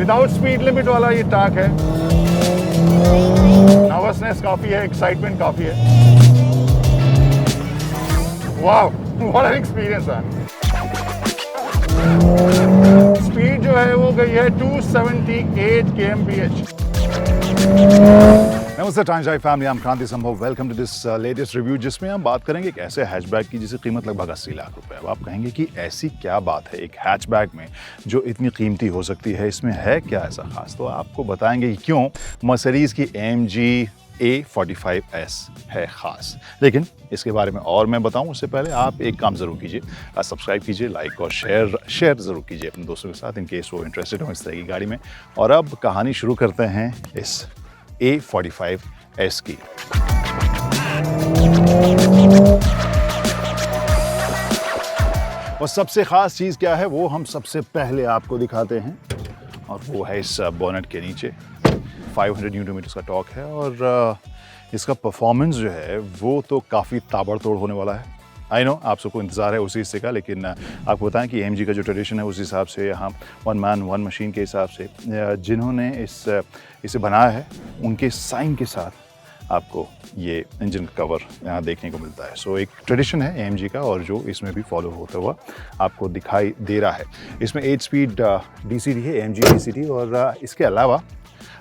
Without speed limit वाला ये track है। नर्वसनेस काफ़ी है, एक्साइटमेंट काफ़ी है। वाह, व्हाट एन एक्सपीरियंस है। स्पीड जो है वो गई है 278 kmph। नमस्ते Times Live family, I am Kranti Sambhav. Welcome to this latest review, जिसमें हम बात करेंगे एक ऐसे हैचबैक की जिसकी कीमत लगभग 80 लाख रुपए। अब आप कहेंगे कि ऐसी क्या बात है एक हैचबैक में जो इतनी कीमती हो सकती है, इसमें है क्या ऐसा खास? तो आपको बताएंगे कि क्यों मर्सिडीज की AMG A45S है ख़ास। लेकिन इसके बारे में और मैं बताऊं उससे पहले आप एक काम ज़रूर कीजिए, सब्सक्राइब कीजिए, लाइक और शेयर ज़रूर कीजिए अपने दोस्तों के साथ, इन केस वो इंटरेस्टेड हो इस तरह की गाड़ी में। और अब कहानी शुरू करते हैं इस A45S की। और सबसे ख़ास चीज़ क्या है वो हम सबसे पहले आपको दिखाते हैं, और वो है इस बोनेट के नीचे 500 न्यूटन मीटर्स का टॉर्क है। और इसका परफॉर्मेंस जो है वो तो काफ़ी ताबड़तोड़ होने वाला है। आई नो आप सबको इंतज़ार है उसी हिस्से का, लेकिन आपको बताएं कि AMG का जो ट्रेडिशन है उस हिसाब से यहाँ वन मैन वन मशीन के हिसाब से जिन्होंने इसे बनाया है उनके साइन के साथ आपको ये इंजन का कवर यहाँ देखने को मिलता है। सो एक ट्रेडिशन है AMG का, और जो इसमें भी फॉलो होता हुआ आपको दिखाई दे रहा है। इसमें 8 स्पीड DCT है, AMG DCT। और इसके अलावा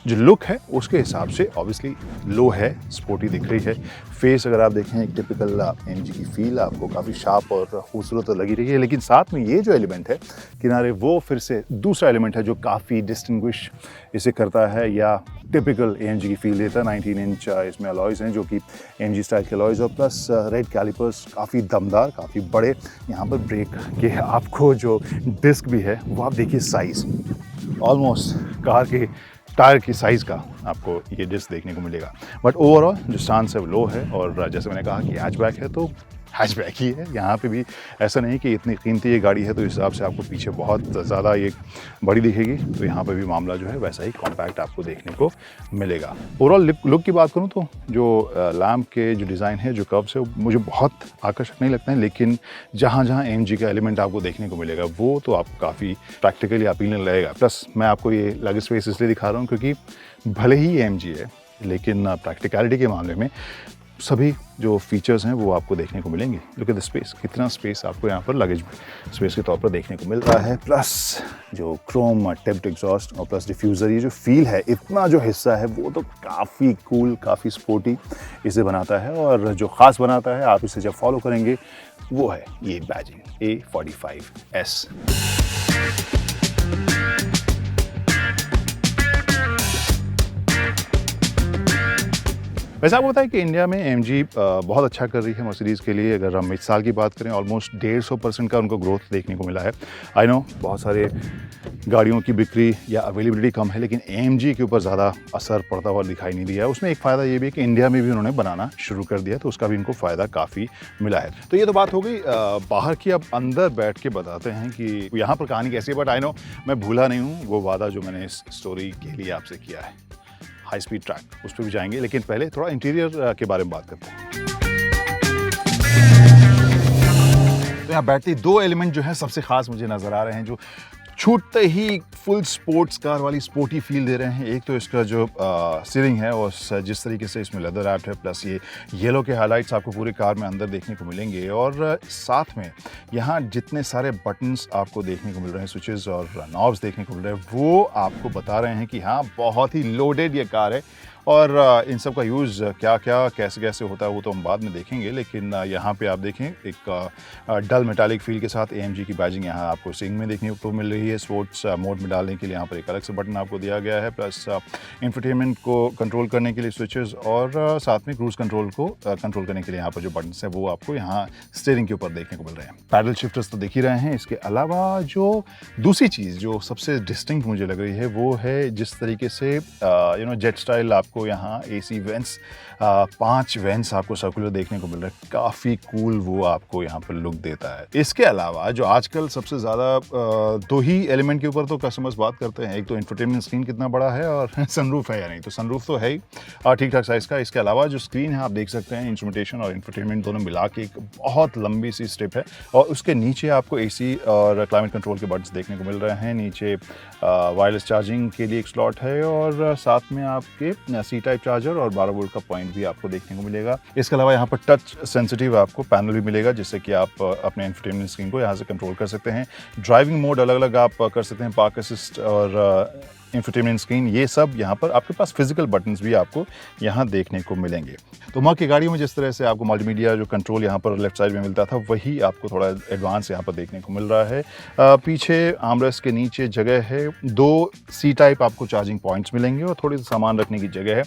जो लुक है उसके हिसाब से ऑब्वियसली लो है, स्पोर्टी दिख रही है। फेस अगर आप देखें एक टिपिकल AMG की फील आपको काफ़ी शार्प और खूबसूरत तो लगी रही है, लेकिन साथ में ये जो एलिमेंट है किनारे, वो फिर से दूसरा एलिमेंट है जो काफ़ी डिस्टिंग्विश इसे करता है या टिपिकल AMG की फील देता है। 19 इंच इसमें अलॉयज़ हैं जो कि AMG स्टाइल के अलॉयज़, और प्लस रेड कैलिपर्स काफ़ी दमदार, काफ़ी बड़े। यहाँ पर ब्रेक के आपको जो डिस्क भी है वो आप देखिए, साइज़ ऑलमोस्ट कार के टायर की साइज़ का आपको ये डिस्क देखने को मिलेगा। बट ओवरऑल जो स्टांस है वो लो है, और जैसे मैंने कहा कि हैचबैक है तो हैचबैक ही है। यहाँ पे भी ऐसा नहीं कि इतनी कीमती ये गाड़ी है तो इस हिसाब से आपको पीछे बहुत ज़्यादा ये बड़ी दिखेगी, तो यहाँ पे भी मामला जो है वैसा ही कॉम्पैक्ट आपको देखने को मिलेगा। ओवरऑल लुक की बात करूँ तो जो लैम्प के जो डिज़ाइन है, जो कर्व्स है, मुझे बहुत आकर्षक नहीं लगता है, लेकिन जहाँ जहाँ AMG का एलिमेंट आपको देखने को मिलेगा वो तो आपको काफ़ी प्रैक्टिकली अपीलिंग लगेगा। प्लस मैं आपको ये लेग स्पेस इसलिए दिखा रहा हूँ क्योंकि भले ही AMG है, लेकिन प्रैक्टिकलिटी के मामले में सभी जो फीचर्स हैं वो आपको देखने को मिलेंगे। लुक एट द स्पेस, कितना स्पेस आपको यहाँ पर लगेज स्पेस के तौर पर देखने को मिल रहा है। प्लस जो क्रोम टिप्ड एग्जॉस्ट और प्लस डिफ्यूज़र, ये जो फील है, इतना जो हिस्सा है वो तो काफ़ी कूल, काफ़ी स्पोर्टी इसे बनाता है। और जो ख़ास बनाता है, आप इसे जब फॉलो करेंगे, वो है ये बैजिंग A45S। वैसे आपको पता है कि इंडिया में AMG बहुत अच्छा कर रही है मर्सिडीज़ के लिए। अगर हम इस साल की बात करें, ऑलमोस्ट 150% का उनको ग्रोथ देखने को मिला है। आई नो बहुत सारे गाड़ियों की बिक्री या अवेलेबिलिटी कम है, लेकिन AMG के ऊपर ज़्यादा असर पड़ता हुआ दिखाई नहीं दिया है। उसमें एक फ़ायदा ये भी है कि इंडिया में भी उन्होंने बनाना शुरू कर दिया, तो उसका भी इनको फ़ायदा काफ़ी मिला है। तो ये तो बात हो गई बाहर की। अब अंदर बैठ के बताते हैं कि यहाँ पर कहानी कैसी है। बट आई नो मैं भूला नहीं हूँ वो वादा जो मैंने इस स्टोरी के लिए आपसे किया है, हाई स्पीड ट्रैक, उस पर भी जाएंगे। लेकिन पहले थोड़ा इंटीरियर के बारे में बात करते हैं। तो यहाँ बैठते ही दो एलिमेंट जो है सबसे खास मुझे नज़र आ रहे हैं, जो छूटते ही फुल स्पोर्ट्स कार वाली स्पोर्टी फील दे रहे हैं। एक तो इसका जो सीलिंग है और जिस तरीके से इसमें लेदर रैप्ड है, प्लस ये येलो के हाइलाइट्स आपको पूरे कार में अंदर देखने को मिलेंगे। और साथ में यहाँ जितने सारे बटन्स आपको देखने को मिल रहे हैं, स्विचेस और नॉब्स देखने को मिल रहे हैं, वो आपको बता रहे हैं कि हाँ, बहुत ही लोडेड ये कार है। और इन सब का यूज़ क्या क्या कैसे कैसे होता है वो तो हम बाद में देखेंगे। लेकिन यहाँ पे आप देखें एक डल मेटालिक फील के साथ AMG की बैजिंग यहाँ आपको सिंग में देखने को मिल रही है। स्पोर्ट्स मोड में डालने के लिए यहाँ पर एक अलग से बटन आपको दिया गया है, प्लस इंफोटेनमेंट को कंट्रोल करने के लिए स्विचेस, और साथ में क्रूज़ कंट्रोल को कंट्रोल करने के लिए यहाँ पर जो बटन्स हैं वो आपको यहाँ स्टीयरिंग के ऊपर देखने को मिल रहे हैं। पैडल शिफ्टर्स तो देख ही रहे हैं। इसके अलावा जो दूसरी चीज़ जो सबसे डिस्टिंक्ट मुझे लग रही है वो है जिस तरीके से जेट स्टाइल आपको आपको यहाँ AC वेंट्स 5 वेंट्स आपको सर्कुलर देखने को मिल रहा है। काफ़ी कूल वो आपको यहाँ पर लुक देता है। इसके अलावा जो आजकल सबसे ज़्यादा 2 ही एलिमेंट के ऊपर तो कस्टमर्स बात करते हैं, एक तो इंफोटेनमेंट स्क्रीन कितना बड़ा है और सनरूफ है या नहीं। तो सनरूफ तो है ही ठीक ठाक साइज़ का। इसके अलावा जो स्क्रीन है आप देख सकते हैं, इंस्ट्रूमेंटेशन और इंफोटेनमेंट दोनों मिला के एक बहुत लंबी सी स्ट्रिप है और उसके नीचे आपको AC और क्लाइमेट कंट्रोल के बटन्स देखने को मिल रहे हैं। नीचे वायरलेस चार्जिंग के लिए एक स्लॉट है और साथ में आपके C टाइप चार्जर और 12 वोल्ट का पॉइंट भी आपको देखने को मिलेगा। इसके अलावा यहाँ पर टच सेंसिटिव आपको पैनल भी मिलेगा जिससे कि आप अपने इंफोटेनमेंट स्क्रीन को यहाँ से कंट्रोल कर सकते हैं। ड्राइविंग मोड अलग अलग आप कर सकते हैं, पार्क असिस्ट और इंफोटेनमेंट स्क्रीन, ये सब यहाँ पर आपके पास फिजिकल बटन्स भी आपको यहाँ देखने को मिलेंगे। तो माँ की गाड़ियों में जिस तरह से आपको मल्टीमीडिया जो कंट्रोल यहाँ पर लेफ्ट साइड में मिलता था, वही आपको थोड़ा एडवांस यहाँ पर देखने को मिल रहा है। पीछे आर्मरेस्ट के नीचे जगह है, 2 C टाइप आपको चार्जिंग पॉइंट्स मिलेंगे और थोड़ी सी सामान रखने की जगह है।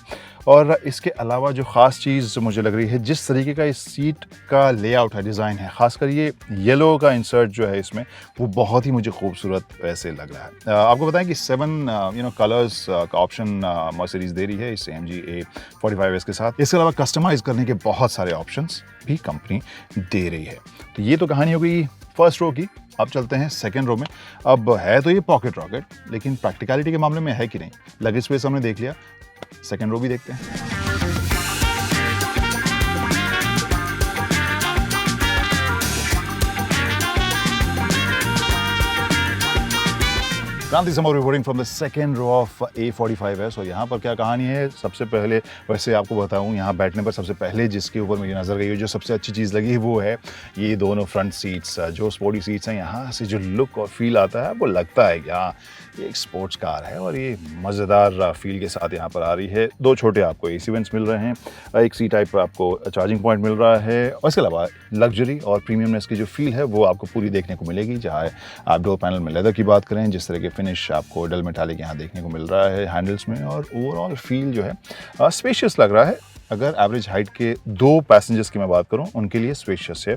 और इसके अलावा जो ख़ास चीज़ मुझे लग रही है, जिस तरीके का इस सीट का लेआउट है, डिज़ाइन है, ख़ासकर ये येलो का इंसर्ट जो है इसमें, वो बहुत ही मुझे खूबसूरत वैसे लग रहा है। आपको बताएं कि 7 कलर्स का ऑप्शन मर्सिडीज़ दे रही है इस AMG A45S के साथ। इसके अलावा कस्टमाइज़ करने के बहुत सारे ऑप्शंस भी कंपनी दे रही है। तो ये तो कहानी हो गई फर्स्ट रो की। अब चलते हैं सेकंड रो में। अब है तो ये पॉकेट रॉकेट, लेकिन प्रैक्टिकलिटी के मामले में है कि नहीं। लगेज स्पेस हमने देख लिया, सेकंड रो भी देखते हैं। Kranti Samor reporting from the second row of A45S। और यहाँ पर क्या कहानी है, सबसे पहले वैसे आपको बताऊँ, यहाँ बैठने पर सबसे पहले जिसके ऊपर मुझे नज़र गई, जो सबसे अच्छी चीज़ लगी वो है ये दोनों फ्रंट सीट्स, जो स्पोर्टी सीट्स हैं। यहाँ से जो लुक और फील आता है, वो लगता है कि हाँ ये एक स्पोर्ट्स कार है और ये मज़ेदार फील के साथ यहाँ पर आ रही है। 2 छोटे आपको AC वेंट्स मिल रहे हैं, एक C टाइप आपको चार्जिंग पॉइंट मिल रहा है और इसके अलावा लग्जरी और प्रीमियमनेस की जो फील है वो आपको पूरी देखने को मिलेगी। जहाँ आप डोर पैनल में लेदर की बात करें, जिस तरह के फिनिश आपको डल मेटालिक यहाँ देखने को मिल रहा है हैंडल्स में, और ओवरऑल फील जो है स्पेशियस लग रहा है। अगर एवरेज हाइट के 2 पैसेंजर्स की मैं बात करूं, उनके लिए स्पेशियस है।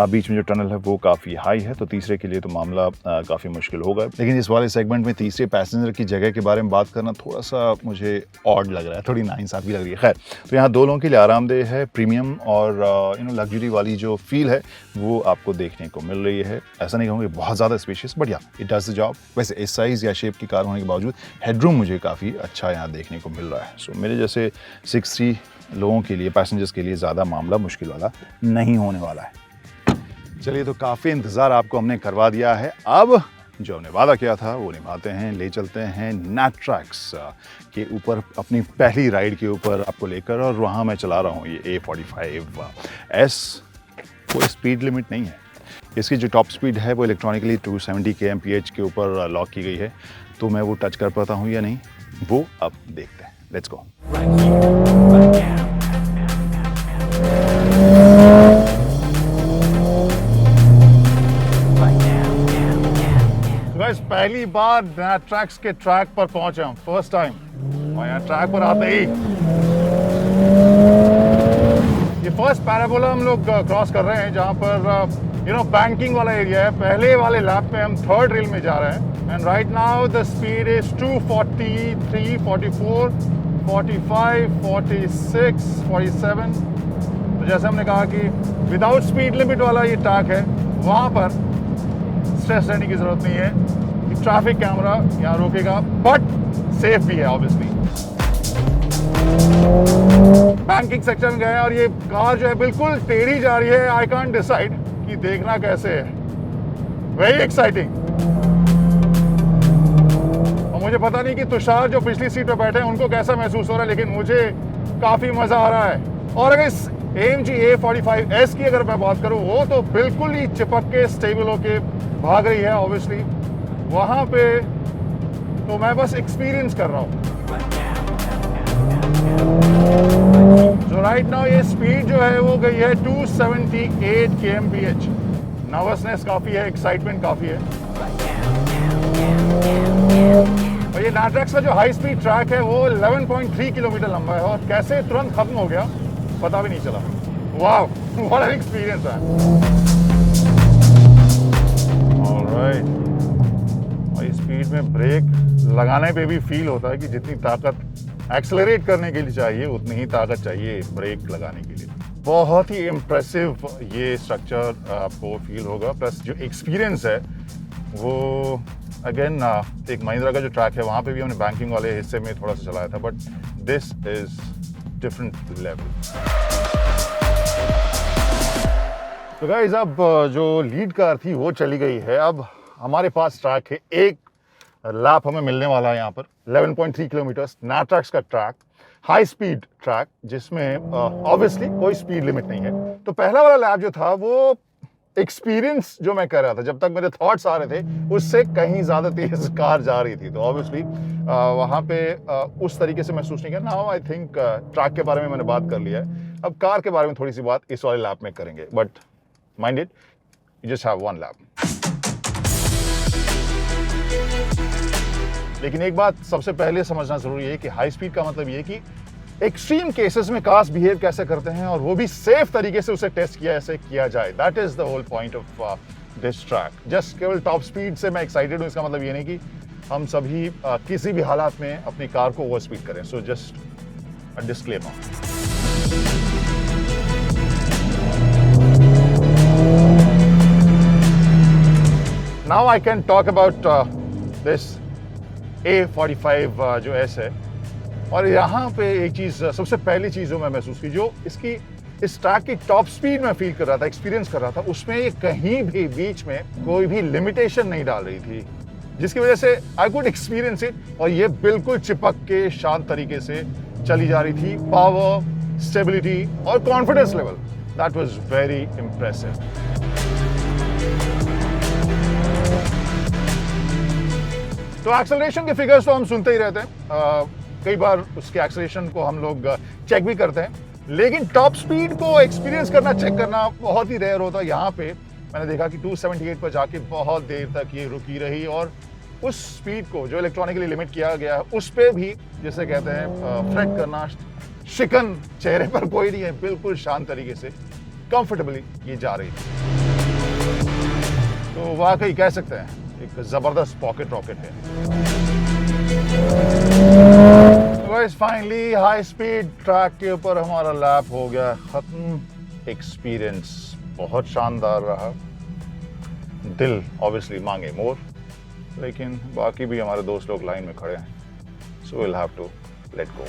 बीच में जो टनल है वो काफ़ी हाई है, तो तीसरे के लिए तो मामला काफ़ी मुश्किल होगा। लेकिन इस वाले सेगमेंट में तीसरे पैसेंजर की जगह के बारे में बात करना थोड़ा सा मुझे ऑड लग रहा है, थोड़ी नाइंसाफ़ी लग रही है। खैर, तो यहाँ 2 लोगों के लिए आरामदेह है, प्रीमियम और लग्जरी वाली जो फील है वो आपको देखने को मिल रही है। ऐसा नहीं कहूँगी बहुत ज़्यादा स्पेशियस, बट या इट डज द जॉब। वैसे इस साइज़ या शेप की कार होने के बावजूद हेडरूम मुझे काफ़ी अच्छा यहाँ देखने को मिल रहा है। सो मेरे जैसे 6'3" लोगों के लिए, पैसेंजर्स के लिए ज़्यादा मामला मुश्किल वाला नहीं होने वाला है। चलिए, तो काफ़ी इंतज़ार आपको हमने करवा दिया है। अब जो हमने वादा किया था वो निभाते हैं, ले चलते हैं नाट्रैक्स के ऊपर अपनी पहली राइड के ऊपर आपको लेकर, और वहाँ मैं चला रहा हूँ ये A45S। कोई स्पीड लिमिट नहीं है, इसकी जो टॉप स्पीड है वो इलेक्ट्रॉनिकली 270 kmph के ऊपर लॉक की गई है। तो मैं वो टच कर पाता हूँ या नहीं, वो अब देखते हैं। Let's go. पहली बार नाट्रैक्स के ट्रैक पर पहुंचे हम, फर्स्ट टाइम। और यहाँ ट्रैक पर आते ही ये फर्स्ट पैराबोला हम लोग क्रॉस कर रहे हैं, जहाँ पर बैंकिंग वाला एरिया है। पहले वाले लैप में हम 3rd रेल में जा रहे हैं, and right now the speed is 243, 44, 45, 46, 47। तो जैसे हमने कहा कि विदाउट स्पीड लिमिट वाला ये ट्रैक है, वहाँ पर स्ट्रेस रहने की ज़रूरत नहीं है कि ट्रैफिक कैमरा यहाँ रोकेगा, बट सेफ भी है ऑब्वियसली। बैंकिंग सेक्शन गए और ये कार जो है बिल्कुल टेढ़ी जा रही है। आई कांट डिसाइड कि देखना कैसे है। Very exciting. और मुझे पता नहीं कि तुषार जो पिछली सीट पर बैठे हैं उनको कैसा महसूस हो रहा है, लेकिन मुझे काफ़ी मज़ा आ रहा है। और अगर इस AMG A45S की अगर मैं बात करूँ, वो तो बिल्कुल ही चिपक के स्टेबल होके भाग रही है ऑब्वियसली। वहाँ पे तो मैं बस एक्सपीरियंस कर रहा हूँ। जो राइट नाउ ये स्पीड जो है वो गई है 278 kmph। नर्वसनेस काफ़ी है, एक्साइटमेंट काफ़ी है। और ये नाट्रैक्स का जो हाई स्पीड ट्रैक है वो 11.3 किलोमीटर लंबा है, और कैसे तुरंत खत्म हो गया पता भी नहीं चला। वाह, व्हाट एन एक्सपीरियंस है। ऑलराइट। और इस स्पीड में ब्रेक लगाने पे भी फील होता है कि जितनी ताकत एक्सेलरेट करने के लिए चाहिए उतनी ही ताकत चाहिए ब्रेक लगाने के लिए। बहुत ही इम्प्रेसिव ये स्ट्रक्चर आपको फील होगा, प्लस जो एक्सपीरियंस है वो अगेन एक महिंद्रा का जो ट्रैक है वहाँ पे भी हमने बैंकिंग वाले हिस्से में थोड़ा सा चलाया था, but this is different level. तो गाइस अब जो लीड कार थी वो चली गई है, अब हमारे पास ट्रैक है, एक लैप हमें मिलने वाला है यहाँ पर 11.3 किलोमीटर्स नाट्रैक्स का ट्रैक, हाई स्पीड ट्रैक जिसमें ऑब्वियसली कोई स्पीड लिमिट नहीं है। तो पहला वाला लैप जो था वो एक्सपीरियंस जो मैं कर रहा था, जब तक मेरे थॉट्स आ रहे थे उससे कहीं ज़्यादा तेज कार जा रही थी, तो ऑब्वियसली वहाँ पे उस तरीके से महसूस नहीं किया। नाउ आई थिंक ट्रैक के बारे में मैंने बात कर लिया है, अब कार के बारे में थोड़ी सी बात इस वाले लैप में करेंगे, but mind it you just have one lap. लेकिन एक बात सबसे पहले समझना जरूरी है कि हाई स्पीड का मतलब ये कि एक्सट्रीम केसेस में कार्स बिहेव कैसे करते हैं और वो भी सेफ तरीके से उसे टेस्ट किया ऐसे किया जाए। That is the whole point of this track. Just केवल टॉप स्पीड से मैं एक्साइटेड हूँ इसका मतलब ये नहीं कि हम सभी किसी भी हालात में अपनी कार को ओवर स्पीड करें। So just a disclaimer. Now I can talk about this A45 जो एस है, और यहाँ पे एक चीज़ सबसे पहली चीज़ जो मैं महसूस की, जो इसकी इस ट्रैक की टॉप स्पीड में फील कर रहा था, एक्सपीरियंस कर रहा था, उसमें ये कहीं भी बीच में कोई भी लिमिटेशन नहीं डाल रही थी, जिसकी वजह से आई कुड एक्सपीरियंस इट, और ये बिल्कुल चिपक के शांत तरीके से चली जा रही थी। पावर, स्टेबिलिटी और confidence level, that was very impressive. तो एक्सेलरेशन के फिगर्स तो हम सुनते ही रहते हैं, कई बार उसके एक्सेलरेशन को हम लोग चेक भी करते हैं, लेकिन टॉप स्पीड को एक्सपीरियंस करना, चेक करना बहुत ही रेयर होता है। यहाँ पे मैंने देखा कि 278 पर जाके बहुत देर तक ये रुकी रही, और उस स्पीड को जो इलेक्ट्रॉनिकली लिमिट किया गया है उस पर भी, जैसे कहते हैं, फ्रेट करना, शिकन चेहरे पर कोई नहीं है, बिल्कुल शांत तरीके से कंफर्टेबली ये जा रही है। तो वाकई कह सकते हैं एक जबरदस्त पॉकेट रॉकेट है। Guys finally high speed track के ऊपर हमारा लैप हो गया खत्म। एक्सपीरियंस बहुत शानदार रहा, दिल ऑब्वियसली मांगे मोर, लेकिन बाकी भी हमारे दोस्त लोग लाइन में खड़े हैं, so will have to let go.